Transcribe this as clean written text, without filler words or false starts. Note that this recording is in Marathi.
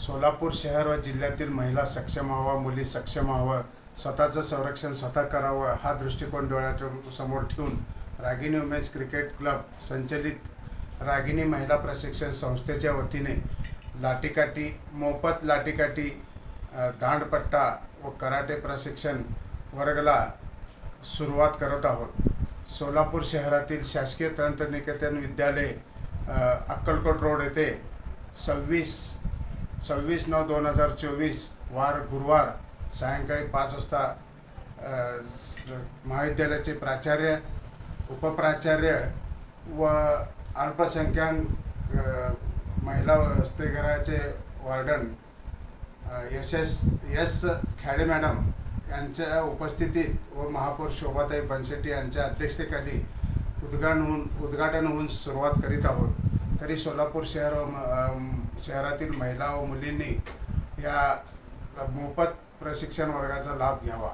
सोलापूर शहर व जिल्ह्यातील महिला सक्षम व्हावं, मुली सक्षम व्हावं, स्वतःचं संरक्षण स्वतः करावं हा दृष्टिकोन डोळ्याच्या समोर ठेवून रागिनी वुमेन्स क्रिकेट क्लब संचलित रागिनी महिला प्रशिक्षण संस्थेच्या वतीने लाठीकाठी मोफत लाठीकाठी दांडपट्टा व कराटे प्रशिक्षण वर्गाला सुरुवात करत आहोत। सोलापूर शहरातील शासकीय तंत्रनिकेतन विद्यालय अक्कलकोट रोड येथे 26/9/2024 वार गुरुवार सायंकाळी 5 वाजता महाविद्यालयाचे प्राचार्य, उपप्राचार्य व अल्पसंख्याक महिला वसतिगृहाचे वार्डन एस खाडे मॅडम यांच्या उपस्थितीत व महापौर शोभाताई बनशेट्टी यांच्या अध्यक्षतेखाली उद्घाटन होऊन सुरुवात करीत आहोत। तरी सोलापूर शहरातील महिला व मुलींनी या मोफत प्रशिक्षण वर्गाचा लाभ घ्यावा।